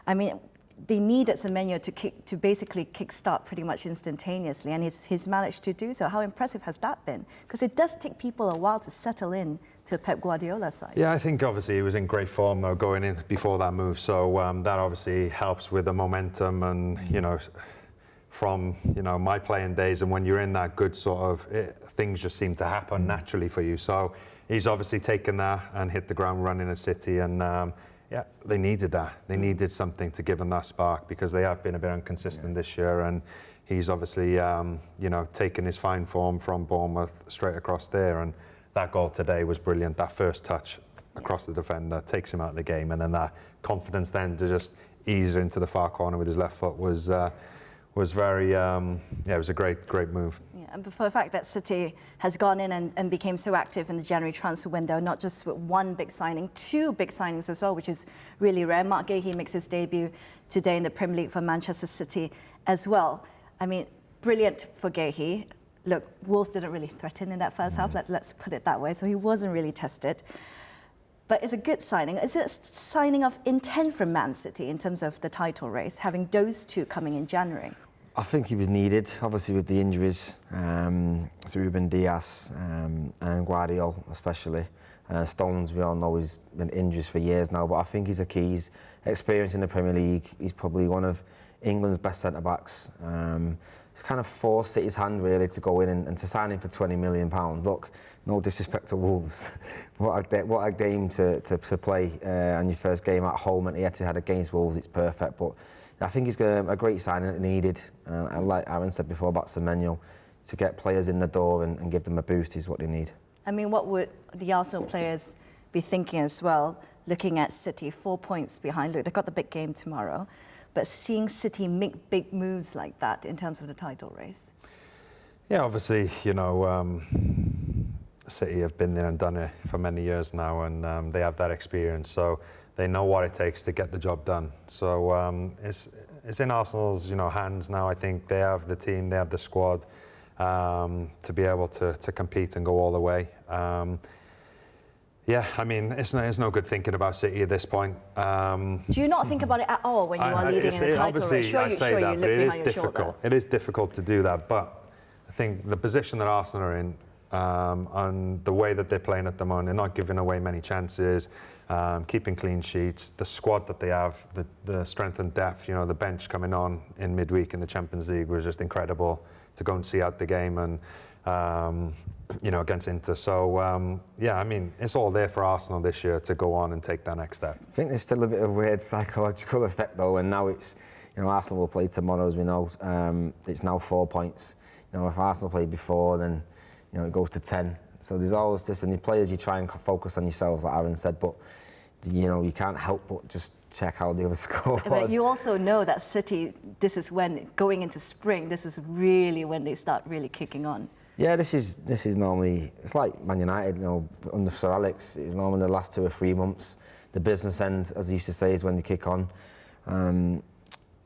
I mean, they needed Semenyo to basically kickstart pretty much instantaneously, and he's managed to do so. How impressive has that been? Because it does take people a while to settle in to Pep Guardiola's side. Yeah, I think obviously he was in great form though going in before that move, so that obviously helps with the momentum and from my playing days, and when you're in that good sort of things just seem to happen naturally for you. So he's obviously taken that and hit the ground running at City, and yeah, they needed that. They needed something to give them that spark because they have been a bit inconsistent this year, and he's obviously taken his fine form from Bournemouth straight across there, and that goal today was brilliant. That first touch across the defender takes him out of the game, and then that confidence then to just ease into the far corner with his left foot was very, it was a great move. Yeah, and for the fact that City has gone in and became so active in the January transfer window, not just with one big signing, two big signings as well, which is really rare. Mark Guéhi makes his debut today in the Premier League for Manchester City as well. I mean, brilliant for Guéhi. Look, Wolves didn't really threaten in that first half, let's put it that way, so he wasn't really tested. But it's a good signing. Is it a signing of intent from Man City in terms of the title race, having those two coming in January? I think he was needed, obviously with the injuries, to Ruben Dias and Guardiola especially. Stones, we all know, he's been injured for years now, but I think he's a key. He's experienced in the Premier League. He's probably one of England's best centre-backs. He's kind of forced City's hand, really, to go in and to sign him for £20 million. Look, no disrespect to Wolves. What a game to play on your first game at home at the Etihad against Wolves. It's perfect, but I think he's a great signing that needed. And like Aaron said before about Semenyo, to get players in the door and give them a boost is what they need. I mean, what would the Arsenal players be thinking as well, looking at City 4 points behind? Look, they've got the big game tomorrow, but seeing City make big moves like that in terms of the title race. Yeah, obviously, City have been there and done it for many years now, and they have that experience, so they know what it takes to get the job done. So it's in Arsenal's hands now. I think they have the team, they have the squad to be able to compete and go all the way. Yeah, I mean, it's no good thinking about City at this point. Do you not think about it at all when you are leading in the title race? Sure, I say that, but it is difficult. Shoulder. It is difficult to do that, but I think the position that Arsenal are in, and the way that they're playing at the moment, they're not giving away many chances, keeping clean sheets, the squad that they have, the strength and depth, the bench coming on in midweek in the Champions League was just incredible to go and see out the game and, against Inter. So, yeah, I mean, it's all there for Arsenal this year to go on and take that next step. I think there's still a bit of weird psychological effect though, and now it's, Arsenal will play tomorrow, as we know. It's now 4 points. If Arsenal played before, then it goes to 10. So there's always this, and the players, you try and focus on yourselves, like Aaron said, but you can't help but just check how the other score was. But you also know that City, this is when, going into spring, this is really when they start really kicking on. Yeah, this is normally, it's like Man United, under Sir Alex, it's normally the last 2 or 3 months. The business end, as he used to say, is when they kick on.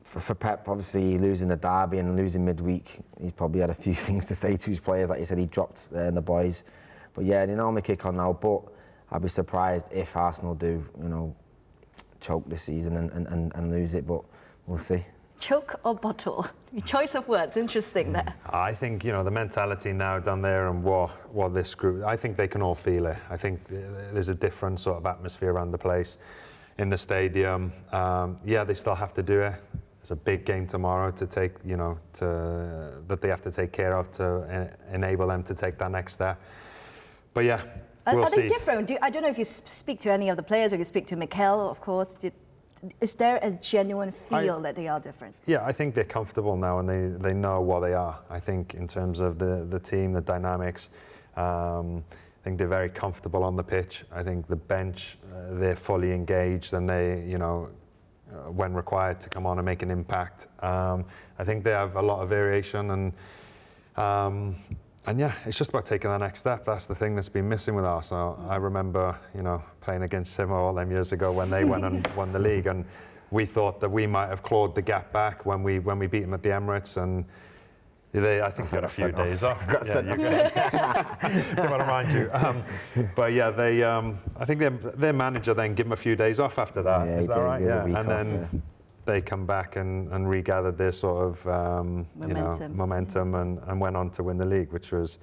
For Pep, obviously losing the derby and losing midweek, he's probably had a few things to say to his players. Like you said, he dropped the boys. But yeah, they normally kick on now. But I'd be surprised if Arsenal do, choke this season and lose it. But we'll see. Choke or bottle? Your choice of words, interesting there. I think, the mentality now down there and what this group, I think they can all feel it. I think there's a different sort of atmosphere around the place, in the stadium. Yeah, they still have to do it. It's a big game tomorrow to take, that they have to take care of to enable them to take that next step. But yeah, we'll see. Are they different? I don't know if you speak to any of the players or you speak to Mikel, of course. Is there a genuine feel that they are different? Yeah, I think they're comfortable now and they know what they are. I think in terms of the team, the dynamics, I think they're very comfortable on the pitch. I think the bench, they're fully engaged and they, when required to come on and make an impact. I think they have a lot of variation and yeah, it's just about taking the next step. That's the thing that's been missing with Arsenal. I remember, playing against Simo all them years ago when they went and won the league, and we thought that we might have clawed the gap back when we beat them at the Emirates, and I think they got a few days off. They want to remind you. But yeah, I think their manager then gave them a few days off after that. Yeah, is that right? Yeah, and then they come back and regathered their sort of momentum and went on to win the league, which was,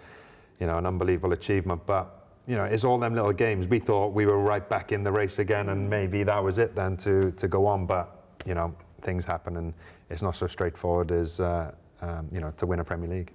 you know, an unbelievable achievement. But you know, it's all them little games. We thought we were right back in the race again, and maybe that was it then to go on. But you know, things happen, and it's not so straightforward as you know, to win a Premier League.